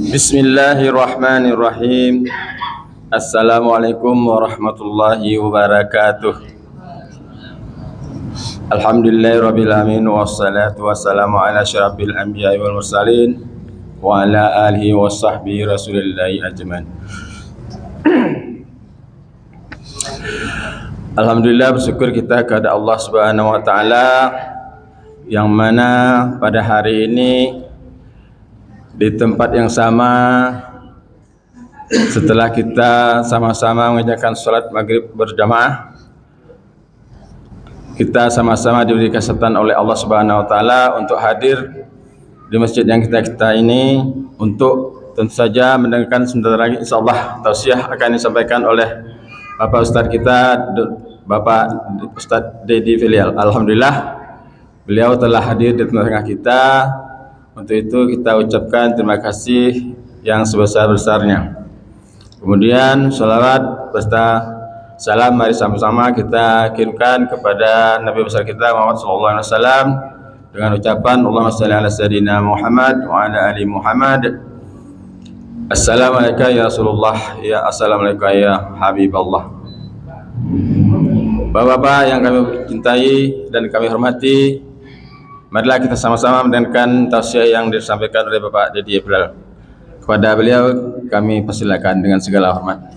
Bismillahirrahmanirrahim. Assalamualaikum warahmatullahi wabarakatuh. Alhamdulillahirabbil alamin wassalatu wassalamu ala asyrafil anbiya'i wal mursalin wa ala alihi washabbihi rasulillahi ajmain. Alhamdulillah, bersyukur kita kepada Allah Subhanahu wa taala yang mana pada hari ini di tempat yang sama, setelah kita sama-sama mengerjakan sholat maghrib berjamaah, kita sama-sama diberi kesempatan oleh Allah Subhanahu wa taala untuk hadir di masjid yang kita ini untuk tentu saja mendengarkan sebentar lagi insyaallah tausiah akan disampaikan oleh Bapak Ustadz kita, Bapak Ustadz Dedi Filial. Alhamdulillah beliau telah hadir di tengah-tengah kita. Untuk itu kita ucapkan terima kasih yang sebesar-besarnya. Kemudian salawat beserta salam mari sama-sama kita kirimkan kepada Nabi besar kita Muhammad SAW dengan ucapan Allahumma shalli ala sayyidina Muhammad wa ala ali Muhammad. Assalamualaikum ya Rasulullah, ya assalamualaikum ya Habiballah. Bapak-bapak yang kami cintai dan kami hormati, marilah kita sama-sama mendengarkan tausiah yang disampaikan oleh Bapak Dedi Filial. Kepada beliau kami persilakan dengan segala hormat.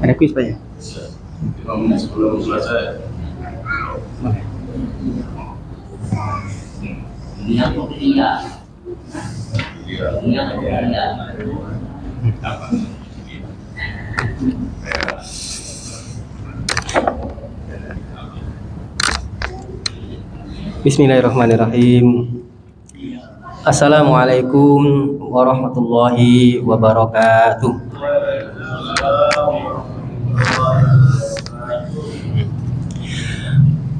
Ada kuis Pak ya? 5 menit sebelum selesai. Bismillahirrahmanirrahim. Assalamualaikum warahmatullahi wabarakatuh.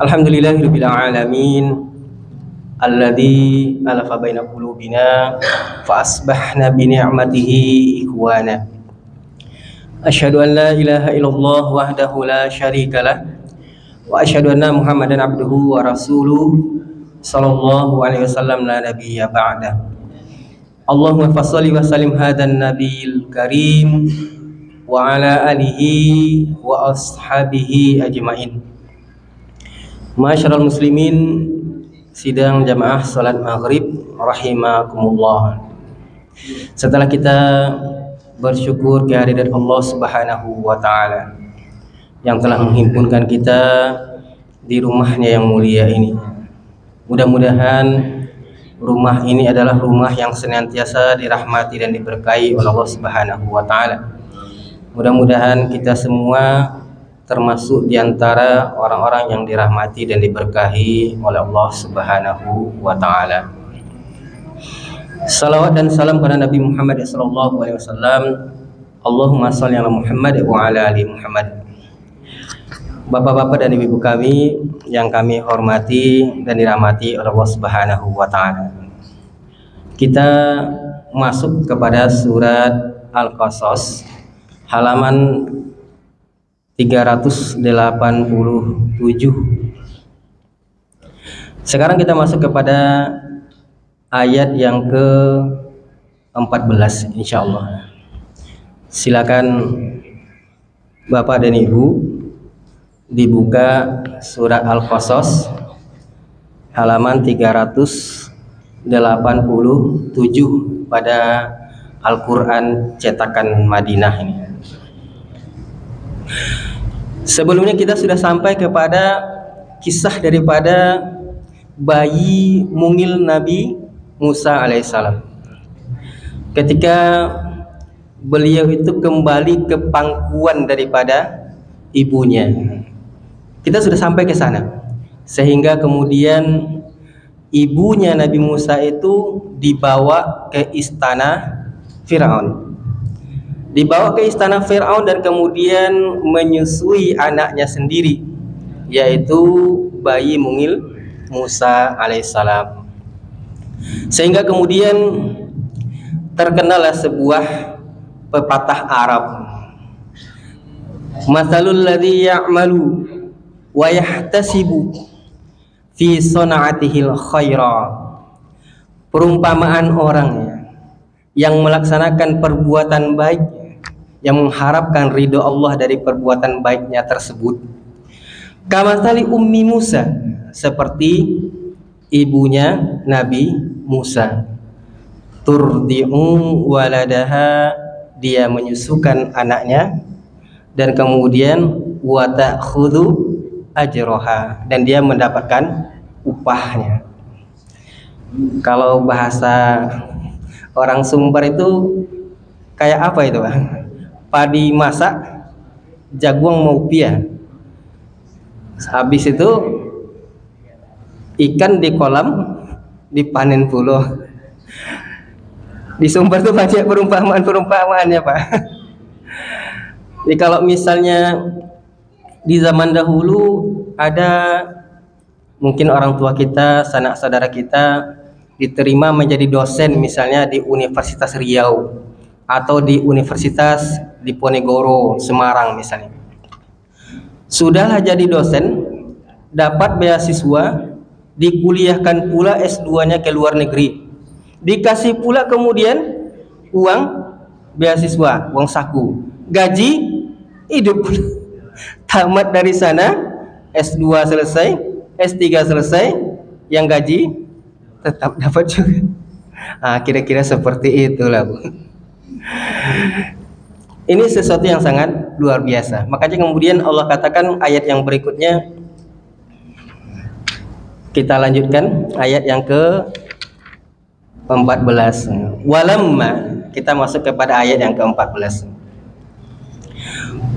Alhamdulillahirabbil alamin alladzi alafa baina qulubina fa asbahna bi ni'matihi ikhwana. Asyhadu an la ilaha illallah wahdahu la syarikalah wa asyhadu anna Muhammadan abduhu wa rasuluh sallallahu alaihi wasallam la nabiyya ba'da. Allahumma fasholli wa sallim hadan nabiyil karim wa ala alihi wa ashabihi ajmain. Masyarul muslimin, sidang jamaah salat maghrib rahimakumullah. Setelah kita bersyukur kehadirat Allah Subhanahu wa taala yang telah menghimpunkan kita di rumahnya yang mulia ini, mudah-mudahan rumah ini adalah rumah yang senantiasa dirahmati dan diberkahi oleh Allah Subhanahu wa taala. Mudah-mudahan kita semua termasuk di antara orang-orang yang dirahmati dan diberkahi oleh Allah Subhanahu wa taala. Salawat dan salam kepada Nabi Muhammad sallallahu alaihi wasallam. Allahumma shalli ala Muhammad wa ala ali Muhammad. Bapak-bapak dan ibu kami yang kami hormati dan dirahmati oleh Allah Subhanahu wa taala. Kita masuk kepada surat Al-Qasas halaman 387. Sekarang kita masuk kepada ayat yang ke-14 insyaallah. Silakan Bapak dan Ibu dibuka surat Al-Qasas halaman 387 pada Al-Quran cetakan Madinah ini. Sebelumnya kita sudah sampai kepada kisah daripada bayi mungil Nabi Musa alaihissalam. Ketika beliau itu kembali ke pangkuan daripada ibunya, kita sudah sampai ke sana. Sehingga kemudian ibunya Nabi Musa itu dibawa ke istana Fir'aun. Dibawa ke istana Fir'aun dan kemudian menyusui anaknya sendiri, yaitu bayi mungil Musa alaihissalam. Sehingga kemudian terkenalah sebuah pepatah Arab, masalul ladzi ya'malu wa yahtasibu fi sana'atihil khaira. Perumpamaan orang yang melaksanakan perbuatan baik, yang mengharapkan ridho Allah dari perbuatan baiknya tersebut, kamathali ummi Musa, seperti ibunya Nabi Musa, turdi'u waladaha, dia menyusukan anaknya, dan kemudian wa ta'khudhu ajroha, dan dia mendapatkan upahnya. Kalau bahasa orang Sumber itu kayak apa itu, Pak? Padi masak, jagung mau pia. Habis itu ikan di kolam dipanen puluh. Di Sumber tuh banyak perumpamaan-perumpamaannya, Pak. Jadi kalau misalnya di zaman dahulu ada mungkin orang tua kita, sanak saudara kita diterima menjadi dosen misalnya di Universitas Riau atau di Universitas Diponegoro Semarang misalnya. Sudahlah jadi dosen, dapat beasiswa, dikuliahkan pula S2-nya ke luar negeri, dikasih pula kemudian uang beasiswa, uang saku, gaji hidup. Tamat dari sana, S2 selesai, S3 selesai, yang gaji tetap dapat juga. Kira-kira seperti itulah, Bu. Ini sesuatu yang sangat luar biasa. Makanya kemudian Allah katakan ayat yang berikutnya, kita lanjutkan ayat yang ke-14. Walamma, kita masuk kepada ayat yang ke-14.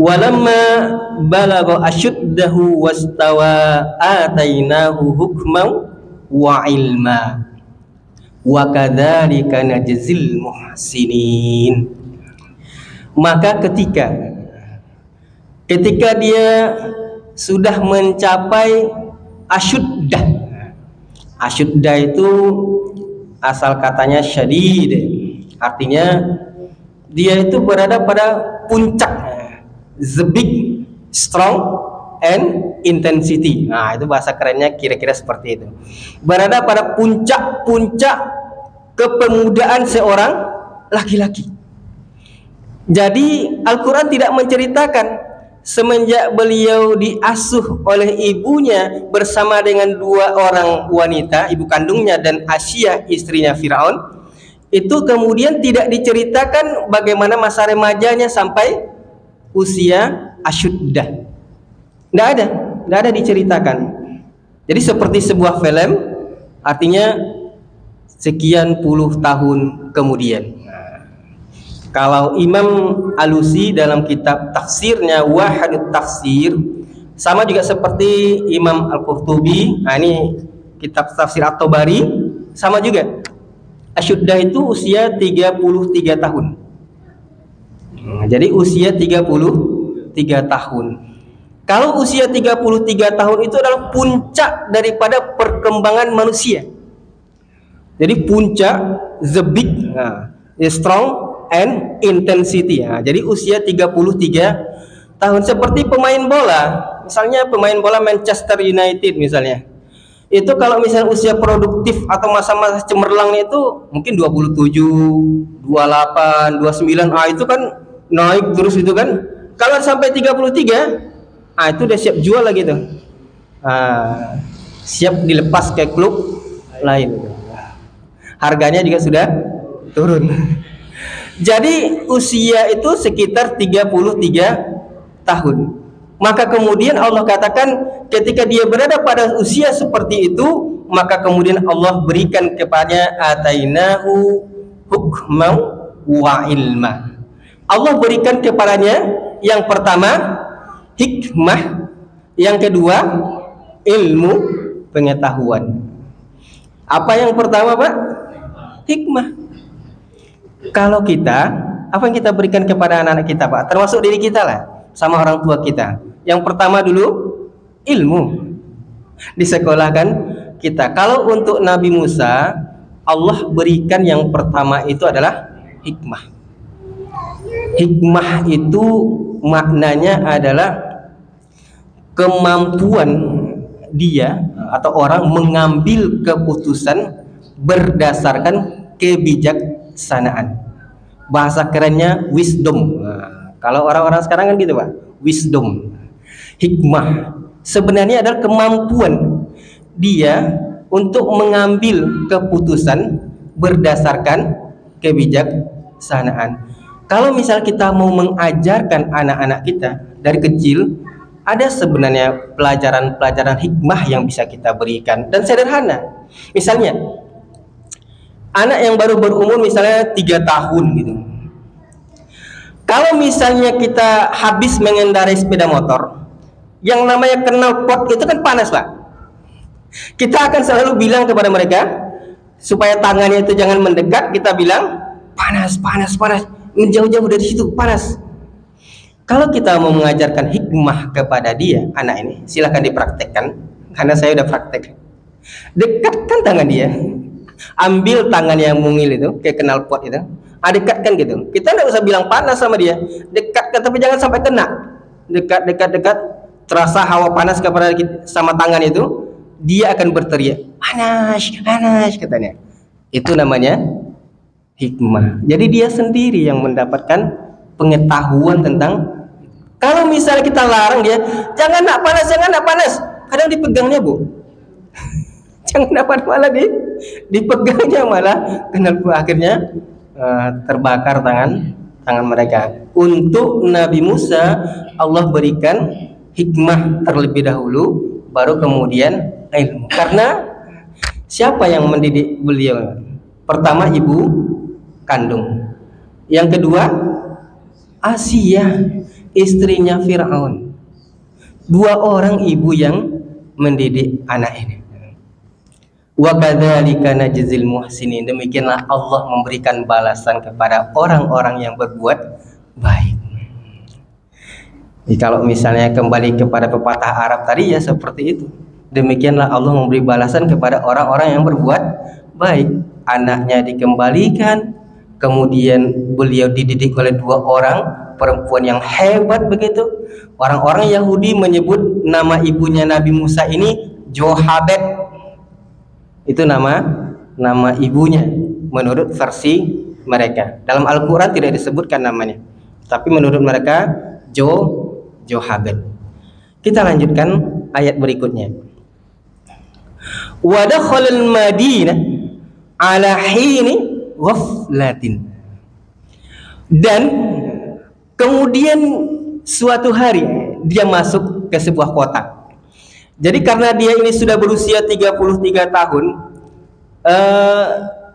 Walamma balagha asyuddahu wastawa atainahu hukman wa ilma wa kadzalika najzil muhsinin. Maka ketika dia sudah mencapai asyuddah. Asyuddah itu asal katanya syadid, artinya dia itu berada pada puncak, the big, strong, and intensity. Itu bahasa kerennya kira-kira seperti itu. Berada pada puncak-puncak kepemudaan seorang laki-laki. Jadi Al-Quran tidak menceritakan semenjak beliau diasuh oleh ibunya bersama dengan 2 orang wanita, ibu kandungnya dan Asyah istrinya Firaun, itu kemudian tidak diceritakan bagaimana masa remajanya sampai usia asyuddah. Tidak ada diceritakan. Jadi seperti sebuah film, artinya sekian puluh tahun kemudian. Kalau Imam Alusi dalam kitab tafsirnya Wahadut Tafsir, sama juga seperti Imam Al-Qurtubi, ini kitab tafsir At-Tabari, sama juga. Asyuddah itu usia 33 tahun. Jadi usia 33 tahun. Kalau usia 33 tahun itu adalah puncak daripada perkembangan manusia. Jadi puncak, the big, strong and intensity. Jadi usia 33 tahun. Seperti pemain bola, misalnya pemain bola Manchester United misalnya, itu kalau misalnya usia produktif atau masa-masa cemerlangnya itu mungkin 27, 28, 29, itu kan naik terus itu kan. Kalau sampai 33, itu udah siap jual lagi tuh. Siap dilepas ke klub lain. Harganya juga sudah turun. Jadi usia itu sekitar 33 tahun. Maka kemudian Allah katakan ketika dia berada pada usia seperti itu, maka kemudian Allah berikan kepadanya atainahu hukman wa ilma. Allah berikan kepadanya yang pertama hikmah, yang kedua ilmu pengetahuan. Apa yang pertama, Pak? Hikmah. Kalau kita, apa yang kita berikan kepada anak-anak kita, Pak? Termasuk diri kita lah, sama orang tua kita. Yang pertama dulu ilmu. Disekolahkan kita. Kalau untuk Nabi Musa, Allah berikan yang pertama itu adalah hikmah. Hikmah itu maknanya adalah kemampuan dia atau orang mengambil keputusan berdasarkan kebijaksanaan. Bahasa kerennya wisdom. Nah, kalau orang-orang sekarang kan gitu Pak, wisdom. Hikmah sebenarnya adalah kemampuan dia untuk mengambil keputusan berdasarkan kebijaksanaan. Kalau misal kita mau mengajarkan anak-anak kita dari kecil, ada sebenarnya pelajaran-pelajaran hikmah yang bisa kita berikan dan sederhana. Misalnya anak yang baru berumur misalnya 3 tahun gitu. Kalau misalnya kita habis mengendarai sepeda motor, yang namanya knalpot itu kan panas Pak. Kita akan selalu bilang kepada mereka supaya tangannya itu jangan mendekat, kita bilang panas, panas, panas, menjauh-jauh dari situ, panas. Kalau kita mau mengajarkan hikmah kepada dia, anak ini, silahkan dipraktekkan, karena saya udah praktek. Dekatkan tangan dia, ambil tangan yang mungil itu, kayak knalpot itu, dekatkan gitu. Kita tidak usah bilang panas sama dia, dekatkan, tapi jangan sampai kena. Dekat, dekat, dekat, terasa hawa panas kepada sama tangan itu, dia akan berteriak panas, panas katanya. Itu namanya hikmah. Jadi dia sendiri yang mendapatkan pengetahuan tentang. Kalau misalnya kita larang dia, jangan nak panas, jangan nak panas, kadang dipegangnya Bu. Jangan dapat malah dipegangnya malah, kenapa akhirnya terbakar tangan mereka. Untuk Nabi Musa Allah berikan hikmah terlebih dahulu, baru kemudian ilmu. Karena siapa yang mendidik beliau? Pertama ibu kandung, yang kedua Asia, istrinya Fir'aun. 2 orang ibu yang mendidik anak ini. Wa kadzalika najzil muhsinin. Demikianlah Allah memberikan balasan kepada orang-orang yang berbuat baik. Jadi kalau misalnya kembali kepada pepatah Arab tadi ya seperti itu. Demikianlah Allah memberi balasan kepada orang-orang yang berbuat baik. Anaknya dikembalikan, kemudian beliau dididik oleh 2 orang perempuan yang hebat begitu. Orang-orang Yahudi menyebut nama ibunya Nabi Musa ini Johabet. Itu nama ibunya menurut versi mereka. Dalam Al-Quran tidak disebutkan namanya, tapi menurut mereka Johabet. Kita lanjutkan ayat berikutnya. Wa dakhalal Madinah ala hini ghaflatin. Dan kemudian suatu hari dia masuk ke sebuah kota. Jadi karena dia ini sudah berusia 33 tahun,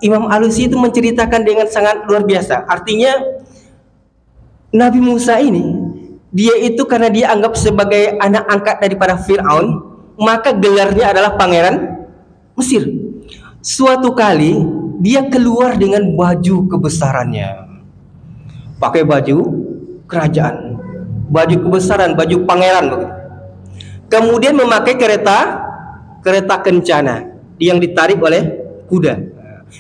Imam Alusi itu menceritakan dengan sangat luar biasa. Artinya Nabi Musa ini, dia itu karena dia anggap sebagai anak angkat daripada Fir'aun, maka gelarnya adalah pangeran Mesir. Suatu kali dia keluar dengan baju kebesarannya, pakai baju kerajaan, baju kebesaran, baju pangeran begitu. Kemudian memakai kereta kencana yang ditarik oleh kuda.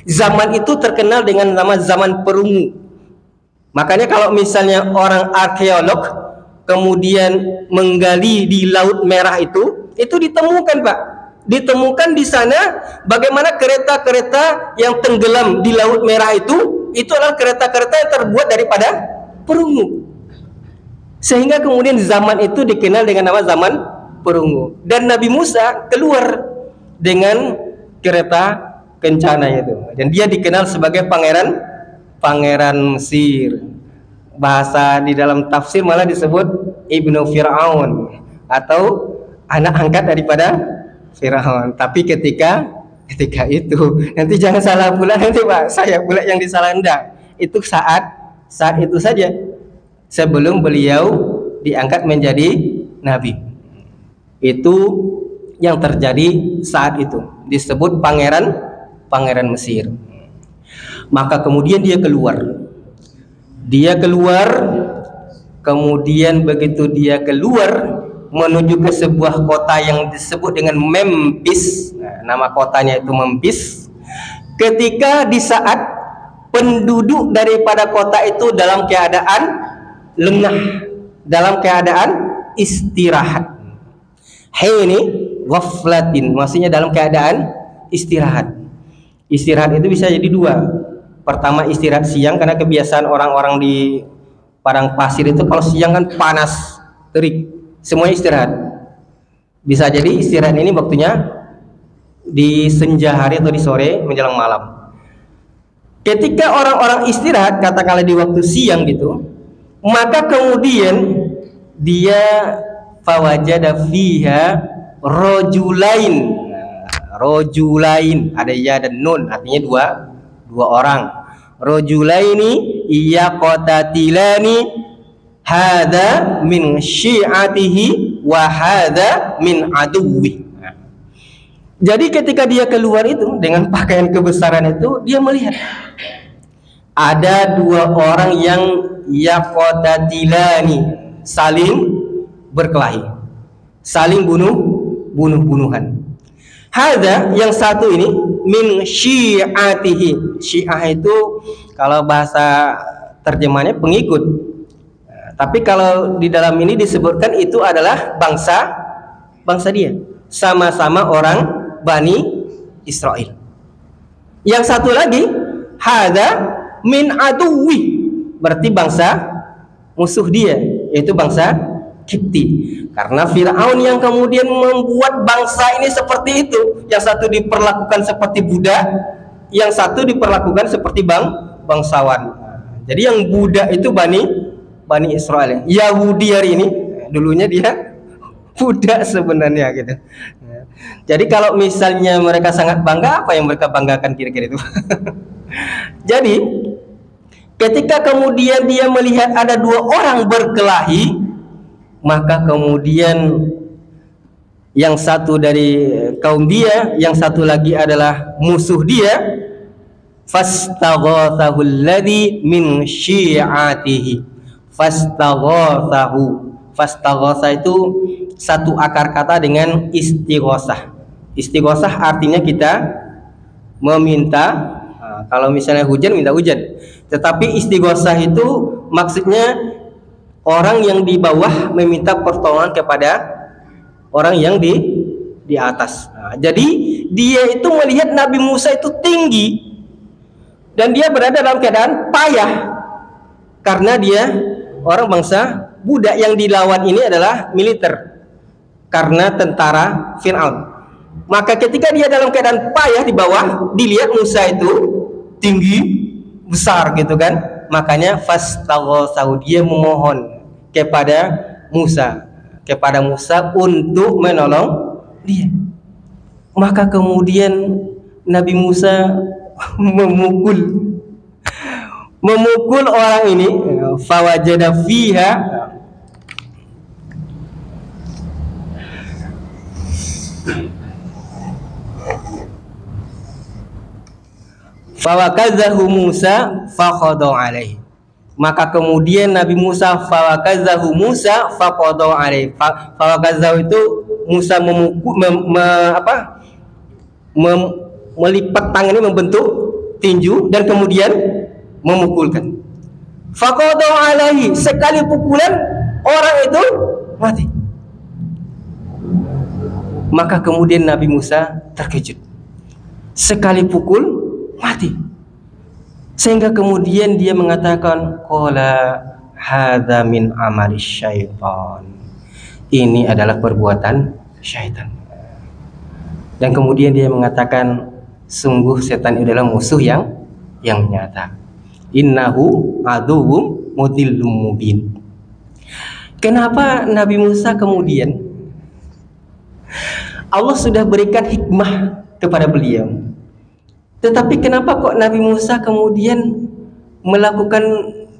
Zaman itu terkenal dengan nama zaman perungu. Makanya kalau misalnya orang arkeolog kemudian menggali di Laut Merah itu ditemukan Pak, ditemukan di sana bagaimana kereta-kereta yang tenggelam di Laut Merah itu adalah kereta-kereta yang terbuat daripada perunggu. Sehingga kemudian zaman itu dikenal dengan nama zaman perunggu. Dan Nabi Musa keluar dengan kereta kencana itu, dan dia dikenal sebagai pangeran Mesir. Bahasa di dalam tafsir malah disebut Ibnu Fir'aun atau anak angkat daripada Fir'aun. Tapi ketika itu nanti jangan salah pula nanti Pak, saya pula yang disalah enggak. Itu saat itu saja sebelum beliau diangkat menjadi nabi. Itu yang terjadi saat itu, disebut pangeran Mesir. Maka kemudian dia keluar, kemudian begitu dia keluar menuju ke sebuah kota yang disebut dengan Memphis. Nah, nama kotanya itu Memphis. ketika di saat penduduk daripada kota itu dalam keadaan lengah, dalam keadaan istirahat. Hini ghaflatin, maksudnya dalam keadaan istirahat. Istirahat itu bisa jadi dua. Pertama istirahat siang, karena kebiasaan orang-orang di padang pasir itu kalau siang kan panas, terik, semuanya istirahat. Bisa jadi istirahat ini waktunya di senja hari atau di sore menjelang malam. Ketika orang-orang istirahat, katakanlah di waktu siang gitu, maka kemudian dia fawajada fiha rojulain. Rojulain ada ya dan nun, artinya dua orang. Rojulaini yaqtatilani, hadza min syi'atihi wa hadza min aduwwi. Jadi ketika dia keluar itu dengan pakaian kebesaran itu, dia melihat ada dua orang yang yaqtatilani, saling berkelahi, saling bunuh-bunuhan. Hadza, yang satu ini, min syi'atihi. Syiah itu kalau bahasa terjemahannya pengikut. Tapi kalau di dalam ini disebutkan itu adalah bangsa dia. Sama-sama orang Bani Israel. Yang satu lagi, hadza min aduwwi, berarti bangsa musuh dia, yaitu bangsa Kipti. Karena Fir'aun yang kemudian membuat bangsa ini seperti itu. Yang satu diperlakukan seperti budak, yang satu diperlakukan seperti bangsawan. Jadi yang budak itu Bani Israel. Yahudi hari ini, dulunya dia budak sebenarnya gitu. Jadi kalau misalnya mereka sangat bangga, apa yang mereka banggakan kira-kira itu? Jadi ketika kemudian dia melihat ada dua orang berkelahi, maka kemudian yang satu dari kaum dia, yang satu lagi adalah musuh dia, fastaghathahu alladhi min syi'atihi. Fastaghatha itu satu akar kata dengan istighosah. Istighosah artinya kita meminta, kalau misalnya hujan minta hujan. Tetapi istighosah itu maksudnya orang yang di bawah meminta pertolongan kepada orang yang di atas. Jadi dia itu melihat Nabi Musa itu tinggi dan dia berada dalam keadaan payah karena dia orang bangsa budak. Yang dilawan ini adalah militer, karena tentara Fir'aun. Maka ketika dia dalam keadaan payah di bawah, dilihat Musa itu tinggi, besar gitu kan. Makanya fastaghatsahu, dia memohon kepada Musa untuk menolong dia. Maka kemudian Nabi Musa memukul orang ini, fawajada fiha fawakazahu Musa faqada alaihi. Maka kemudian Nabi Musa fawakazahu Musa faqada alaihi. Fawakazahu itu Musa melipat tangannya, membentuk tinju dan kemudian memukulkan. Faqada alaihi, sekali pukulan orang itu mati. Maka kemudian Nabi Musa terkejut. Sekali pukul mati. Sehingga kemudian dia mengatakan, qala hadza min amali syaitan. Ini adalah perbuatan syaitan. Dan kemudian dia mengatakan, sungguh setan adalah musuh yang nyata. Innahu aduwwum mudillum mubin. Kenapa Nabi Musa kemudian Allah sudah berikan hikmah kepada beliau, tetapi kenapa kok Nabi Musa kemudian melakukan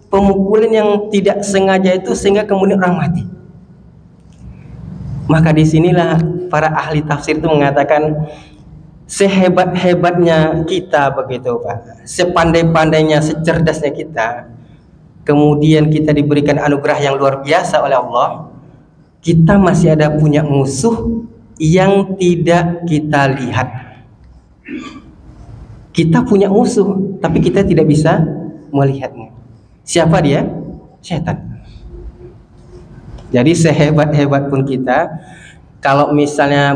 pemukulan yang tidak sengaja itu sehingga kemudian orang mati? Maka disinilah para ahli tafsir itu mengatakan, sehebat-hebatnya kita begitu Pak, sepandai-pandainya, secerdasnya kita, kemudian kita diberikan anugerah yang luar biasa oleh Allah, kita masih ada punya musuh yang tidak kita lihat. Kita punya musuh, tapi kita tidak bisa melihatnya. Siapa dia? Setan. Jadi sehebat-hebat pun kita, kalau misalnya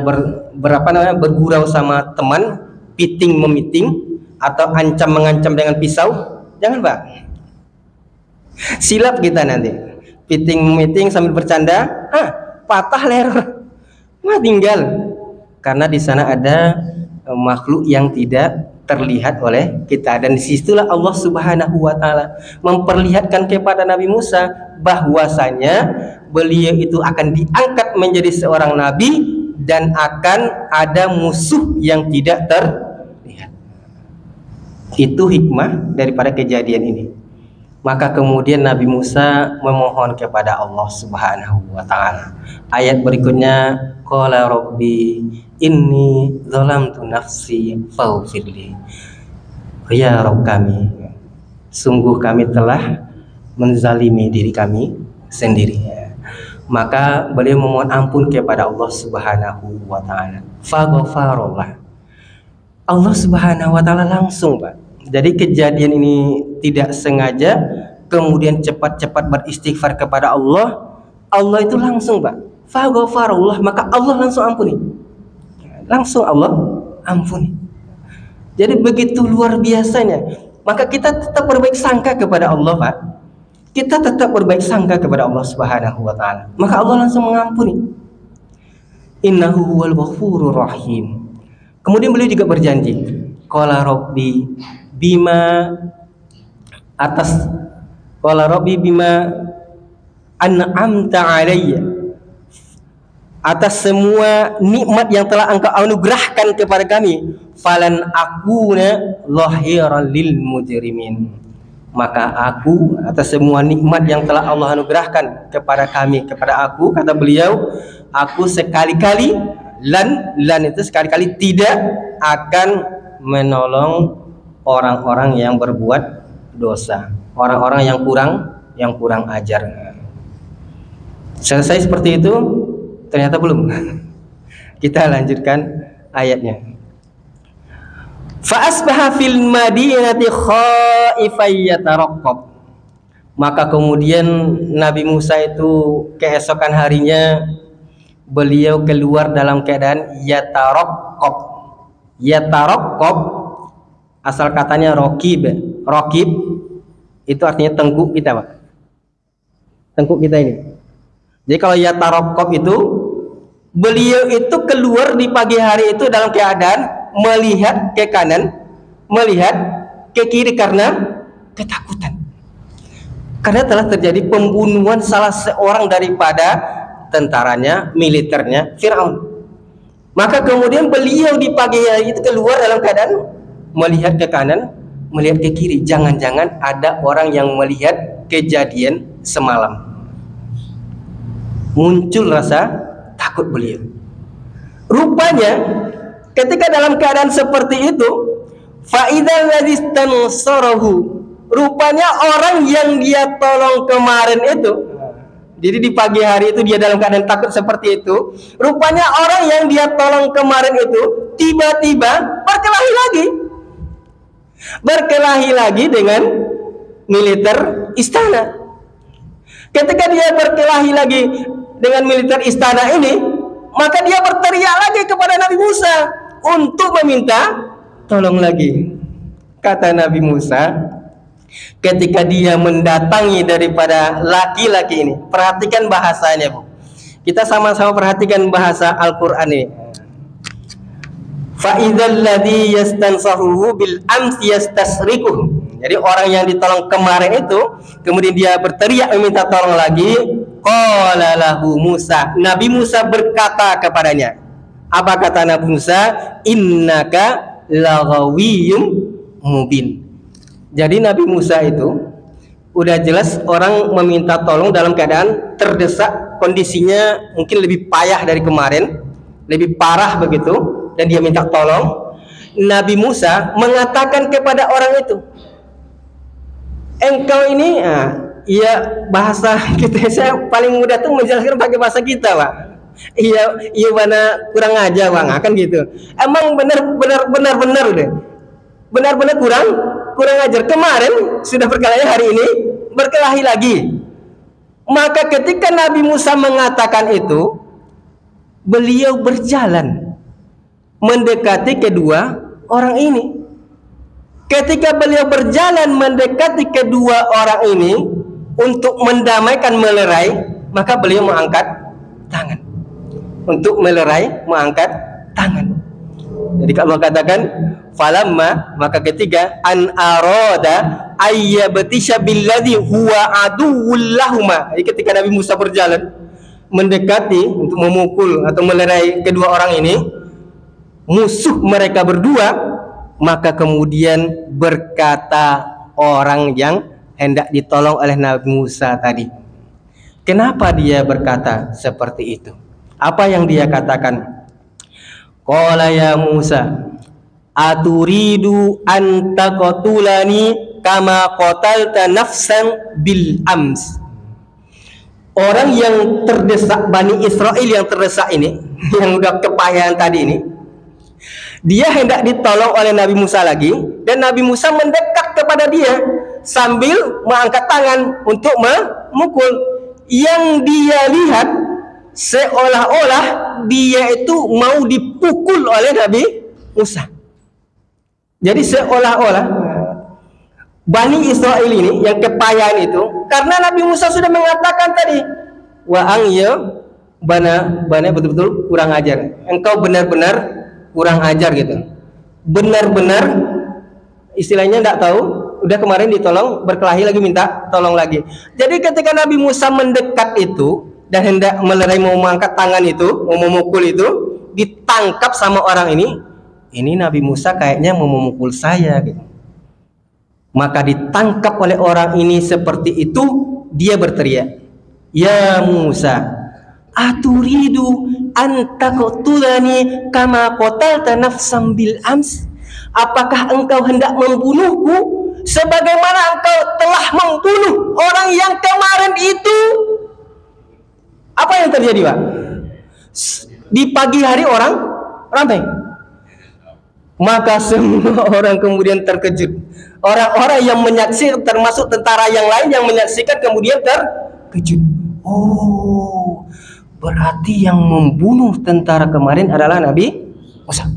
bergurau sama teman, piting memiting, atau ancam mengancam dengan pisau, jangan Pak. Silap kita nanti. Piting memiting sambil bercanda, patah leher, tinggal. Karena di sana ada makhluk yang tidak terlihat oleh kita, dan disitulah Allah Subhanahu wa Ta'ala memperlihatkan kepada Nabi Musa bahwasanya beliau itu akan diangkat menjadi seorang nabi dan akan ada musuh yang tidak terlihat. Itu hikmah daripada kejadian ini. Maka kemudian Nabi Musa memohon kepada Allah Subhanahu wa Ta'ala. Ayat berikutnya, qala rabbi inni zalamtu nafsi faghfirli. Ya Rabb kami, sungguh kami telah menzalimi diri kami sendiri. Maka beliau memohon ampun kepada Allah Subhanahu wa Ta'ala. Faghfarallah. Allah Subhanahu wa Ta'ala langsung, Pak. Jadi kejadian ini tidak sengaja, kemudian cepat-cepat beristighfar kepada Allah. Allah itu langsung, Pak. Faghfarallah, maka Allah langsung ampuni. Langsung Allah ampuni. Jadi begitu luar biasanya. Maka kita tetap berbaik sangka kepada Allah, Pak. Kita tetap berbaik sangka kepada Allah Subhanahu wa Ta'ala. Maka Allah langsung mengampuni. Innahu huwal ghafurur rahim. Kemudian beliau juga berjanji, qala rabbi bima an'amta alayya, atas semua nikmat yang telah Engkau anugerahkan kepada kami, falan akuna zahiran lil mujrimin. Maka aku, atas semua nikmat yang telah Allah anugerahkan kepada kami, kepada aku, kata beliau, aku sekali-kali lan itu sekali-kali tidak akan menolong orang-orang yang berbuat dosa, orang-orang yang kurang ajar. Selesai seperti itu? Ternyata belum. Kita lanjutkan ayatnya. Fa asbaha fil madinati khaifan yataraqqab. Maka kemudian Nabi Musa itu keesokan harinya beliau keluar dalam keadaan yataraqqab. Yataraqqab asal katanya raqib. Raqib itu artinya tengkuk kita, Pak. Tengkuk kita ini. Jadi kalau yataraqqab itu beliau itu keluar di pagi hari itu dalam keadaan melihat ke kanan, melihat ke kiri karena ketakutan. Karena telah terjadi pembunuhan salah seorang daripada tentaranya, militernya Firaun. Maka kemudian beliau di pagi hari itu keluar dalam keadaan melihat ke kanan, melihat ke kiri. Jangan-jangan ada orang yang melihat kejadian semalam. Muncul rasa takut beliau. Rupanya ketika dalam keadaan seperti itu, fa'idzal ladzi tansarahu, rupanya orang yang dia tolong kemarin itu, jadi di pagi hari itu dia dalam keadaan takut seperti itu, rupanya orang yang dia tolong kemarin itu tiba-tiba berkelahi lagi dengan militer istana. Ketika dia berkelahi lagi dengan militer istana ini, maka dia berteriak lagi kepada Nabi Musa untuk meminta tolong lagi. Kata Nabi Musa, ketika dia mendatangi daripada laki-laki ini, perhatikan bahasanya, Bu. Kita sama-sama perhatikan bahasa Al-Quran ini. Fa'idzal ladzi yastansaruhu bil amsi yastasriquh. Jadi orang yang ditolong kemarin itu kemudian dia berteriak meminta tolong lagi. Qala lahu Musa, Nabi Musa berkata kepadanya. Apa kata Nabi Musa? Innaka laghawiyyum mubin. Jadi Nabi Musa itu udah jelas orang meminta tolong dalam keadaan terdesak, kondisinya mungkin lebih payah dari kemarin, lebih parah begitu, dan dia minta tolong. Nabi Musa mengatakan kepada orang itu, engkau ini, iya, bahasa kita, saya paling mudah tuh menjelaskan pakai bahasa kita, Pak. Iya mana kurang aja, Bang, kan gitu. Emang benar deh. benar-benar kurang ajar. Kemarin sudah berkelahi, hari ini berkelahi lagi. Maka ketika Nabi Musa mengatakan itu, beliau berjalan mendekati kedua orang ini. Ketika beliau berjalan mendekati kedua orang ini untuk mendamaikan, melerai, maka beliau mengangkat tangan. Untuk melerai, mengangkat tangan. Jadi kalau katakan falamma, maka ketiga an arada ayyabtisha billadhi huwa aduwwul lahuma. Jadi ketika Nabi Musa berjalan mendekati untuk memukul atau melerai kedua orang ini, musuh mereka berdua, maka kemudian berkata orang yang hendak ditolong oleh Nabi Musa tadi. Kenapa dia berkata seperti itu? Apa yang dia katakan? Qala ya Musa, aturidu an taqtulani kama qatalta nafsan bil ams. Orang yang terdesak, Bani Israel yang terdesak ini, yang udah kepayahan tadi ini, dia hendak ditolong oleh Nabi Musa lagi, dan Nabi Musa mendekat kepada dia sambil mengangkat tangan untuk memukul. Yang dia lihat seolah-olah dia itu mau dipukul oleh Nabi Musa. Jadi seolah-olah Bani Israel ini yang kepayahan itu, karena Nabi Musa sudah mengatakan tadi, wa angya bana betul-betul kurang ajar. Engkau benar-benar kurang ajar gitu. Benar-benar istilahnya enggak tahu, udah kemarin ditolong, berkelahi lagi minta tolong lagi. Jadi ketika Nabi Musa mendekat itu dan hendak melerai, mau mengangkat tangan itu, mau memukul itu, ditangkap sama orang ini Nabi Musa kayaknya mau memukul saya gitu. Maka ditangkap oleh orang ini seperti itu, dia berteriak, ya Musa, aturidu an taqtulani kama qatalta nafsan bil ams? Apakah engkau hendak membunuhku sebagaimana engkau telah membunuh orang yang kemarin itu? Apa yang terjadi, Pak? Di pagi hari orang ramai. Maka semua orang kemudian terkejut. Orang-orang yang menyaksikan, termasuk tentara yang lain yang menyaksikan, kemudian terkejut. Oh, berarti yang membunuh tentara kemarin adalah Nabi Musa.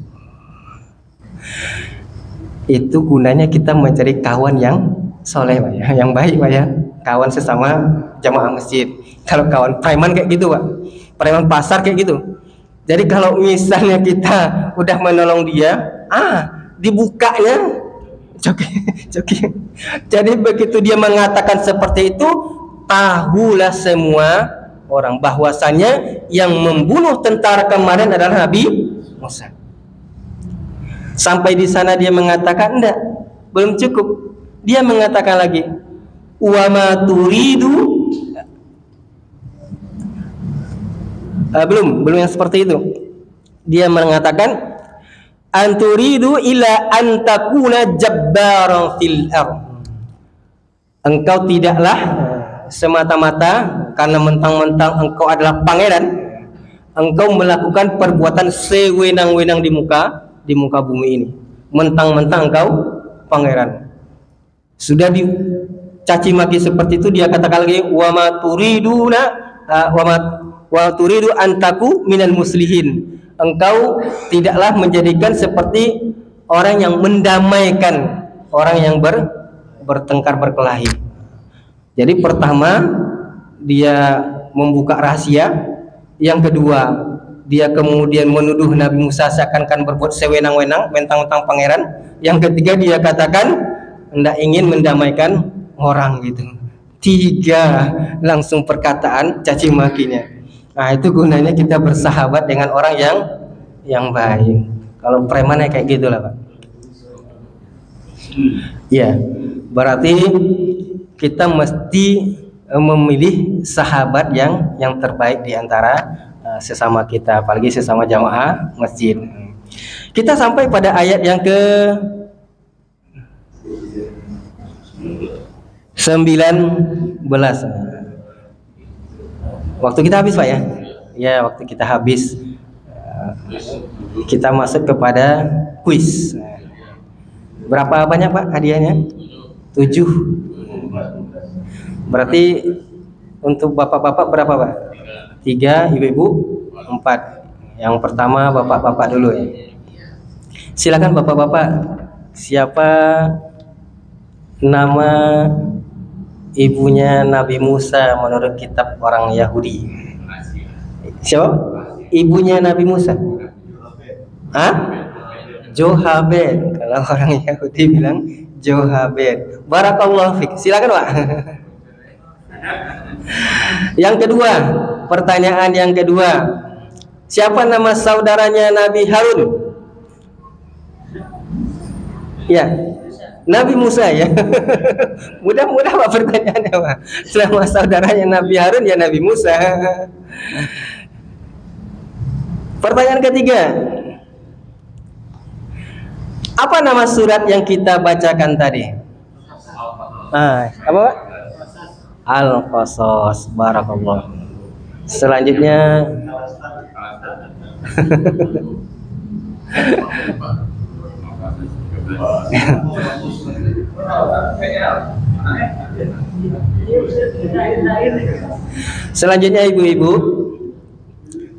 Itu gunanya kita mencari kawan yang soleh, Pak, ya, yang baik, Pak, ya. Kawan sesama jamaah masjid. Kalau kawan preman kayak gitu, Pak, preman pasar kayak gitu. Jadi kalau misalnya kita udah menolong dia, dibukanya coki. Jadi begitu dia mengatakan seperti itu, tahulah semua orang bahwasannya yang membunuh tentara kemarin adalah Nabi Musa. Sampai di sana dia mengatakan enggak, belum cukup. Dia mengatakan lagi, wa ma turidu, belum yang seperti itu. Dia mengatakan anturidu ila antakuna jabbaran fil ardh. Engkau tidaklah semata-mata karena mentang-mentang engkau adalah pangeran, engkau melakukan perbuatan sewenang-wenang di muka bumi ini. Mentang-mentang engkau pangeran. Sudah dicaci maki seperti itu, dia katakan lagi wa ma turiduna wa turidu antaku minal muslihin. Engkau tidaklah menjadikan seperti orang yang mendamaikan orang yang bertengkar, berkelahi. Jadi pertama dia membuka rahasia, yang kedua dia kemudian menuduh Nabi Musa seakan-akan berbuat sewenang-wenang, mentang-mentang pangeran. Yang ketiga dia katakan hendak ingin mendamaikan orang gitu. 3 langsung perkataan caci makinya. Nah, itu gunanya kita bersahabat dengan orang yang baik. Kalau preman ya kayak gitulah, Pak. Ya, berarti kita mesti memilih sahabat yang terbaik di antara sesama kita, apalagi sesama jamaah masjid. Kita sampai pada ayat yang ke 19. Waktu kita habis, Pak, ya? Ya, waktu kita habis. Kita masuk kepada kuis. Berapa banyak Pak hadiahnya? 7. Berarti untuk bapak-bapak berapa Pak? 3, ibu-ibu 4. Yang pertama bapak-bapak dulu ya. Silakan bapak-bapak. Siapa nama ibunya Nabi Musa menurut kitab orang Yahudi? Siapa? Ibunya Nabi Musa? Hah? Johabed. Kalau orang Yahudi bilang Johabed. Barakallahu fik. Silakan Pak. Yang kedua, pertanyaan yang kedua. Siapa nama saudaranya Nabi Harun? Ya, Nabi Musa ya. Mudah-mudah Pak pertanyaannya Pak. Selama saudaranya Nabi Harun ya Nabi Musa. Pertanyaan ketiga. Apa nama surat yang kita bacakan tadi? Apa Pak? Al-Qasas. Barakallah. Selanjutnya selanjutnya ibu-ibu,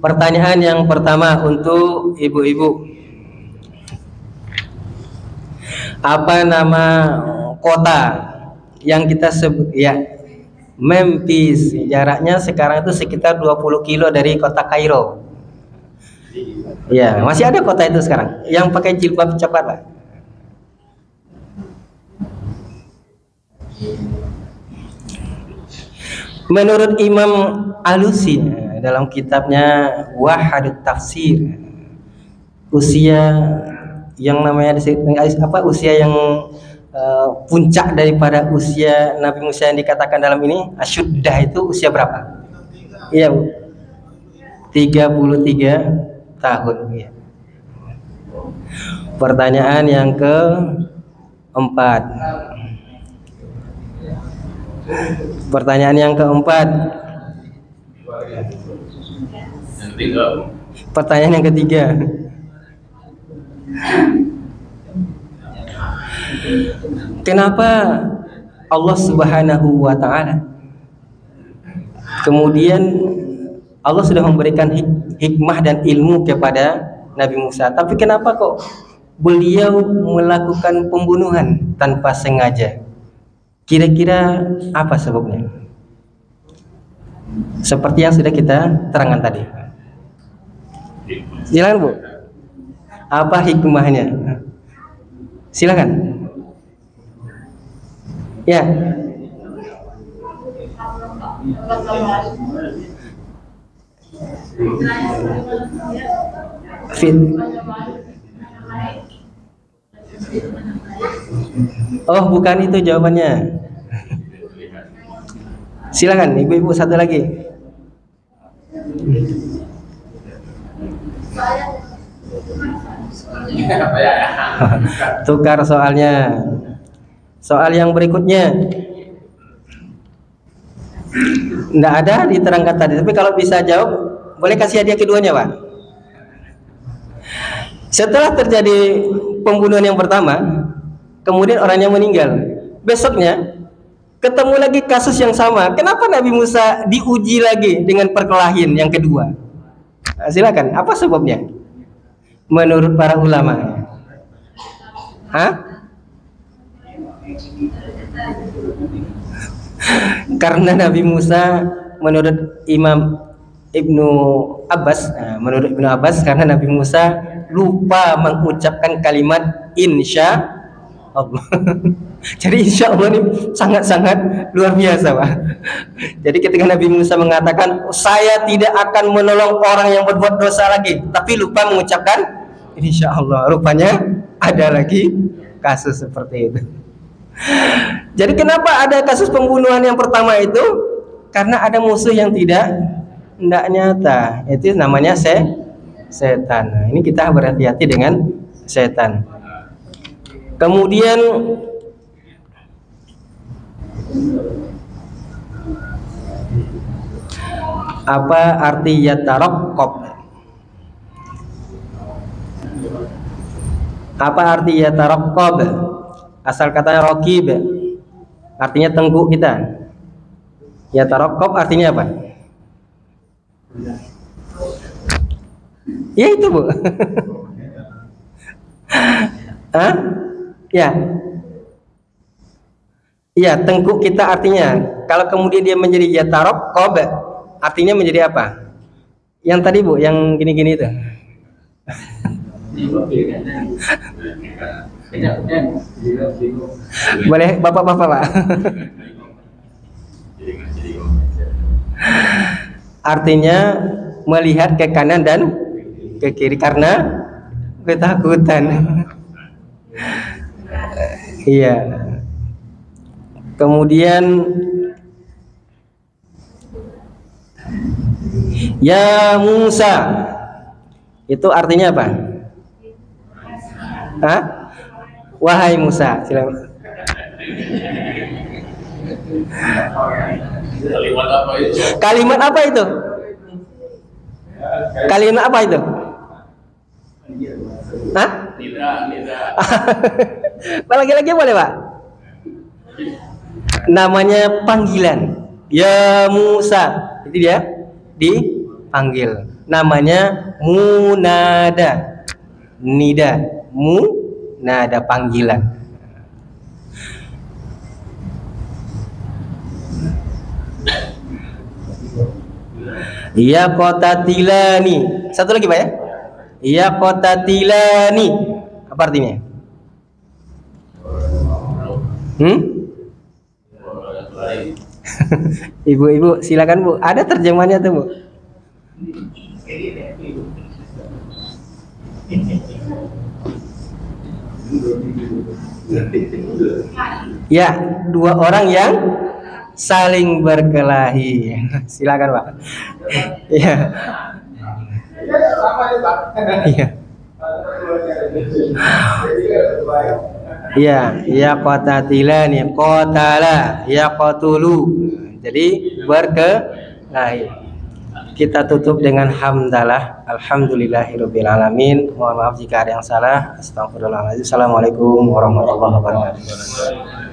pertanyaan yang pertama untuk ibu-ibu. Apa nama kota yang kita sebut ya? Memphis. Jaraknya sekarang itu sekitar 20 kilo dari kota Kairo. Ya, masih ada kota itu sekarang yang pakai jilbab coklat Pak. Menurut Imam Alusi dalam kitabnya Wahadut Tafsir, usia yang namanya apa? Usia yang puncak daripada usia Nabi Musa yang dikatakan dalam ini asyuddah itu usia berapa? Iya Bu, 33 tahun ya. Pertanyaan yang keempat. Pertanyaan yang keempat. Pertanyaan yang ketiga. Kenapa Allah Subhanahu wa ta'ala kemudian Allah sudah memberikan hikmah dan ilmu kepada Nabi Musa, tapi kenapa kok beliau melakukan pembunuhan tanpa sengaja? Kira-kira apa sebabnya? Seperti yang sudah kita terangkan tadi. Silakan Bu. Apa hikmahnya? Silakan. Ya. Oh, bukan itu jawabannya. Silakan ibu-ibu satu lagi. Tukar soalnya. Soal yang berikutnya. Tidak ada diterangkan tadi, tapi kalau bisa jawab boleh kasih hadiah keduanya Pak. Setelah terjadi pembunuhan yang pertama, kemudian orangnya meninggal, besoknya ketemu lagi kasus yang sama. Kenapa Nabi Musa diuji lagi dengan perkelahian yang kedua? Nah, silakan, apa sebabnya menurut para ulama? Karena Nabi Musa menurut Imam Ibnu Abbas, menurut Ibnu Abbas karena Nabi Musa lupa mengucapkan kalimat insya Allah. Jadi insya Allah ini sangat-sangat luar biasa Pak. Jadi ketika Nabi Musa mengatakan saya tidak akan menolong orang yang berbuat dosa lagi, tapi lupa mengucapkan insya Allah, rupanya ada lagi kasus seperti itu. Jadi kenapa ada kasus pembunuhan yang pertama itu? Karena ada musuh yang tidak nyata, itu namanya setan. Nah, ini kita berhati-hati dengan setan. Kemudian apa arti yataraqqab? Apa arti yataraqqab? Asal kata raqib artinya tengkuk kita. Yataraqqab artinya apa? Ya itu, Bu. Hah? Ya. Iya, tengkuk kita artinya. Kalau kemudian dia menjadi yataraqqab artinya menjadi apa? Yang tadi, Bu, yang gini-gini itu. Boleh Bapak-bapak, Pak. Artinya melihat ke kanan dan ke kiri karena ketakutan. Iya. Kemudian ya Musa itu artinya apa? Hah? Wahai Musa, silakan. Kalimat apa itu? Kalimat apa itu? Hah? Lagi-lagi boleh, Pak? Namanya panggilan. Ya Musa. Itu dia dipanggil. Namanya munada. Nida. Munada panggilan. Ya qatatilani. Satu lagi, Pak ya? Ya qatatilani. Apa artinya? Ibu-ibu silakan, Bu. Ada terjemahannya tuh, Bu. Ya, dua orang yang saling berkelahi. Silakan, Pak. Ya. Iya. Iya, ya qatatilani, qatala, ya qatulu. Jadi berkelahi. Kita tutup dengan hamdalah. Alhamdulillahirabbil alamin. Mohon maaf jika ada yang salah. Astagfirullahaladzim. Assalamualaikum warahmatullahi wabarakatuh.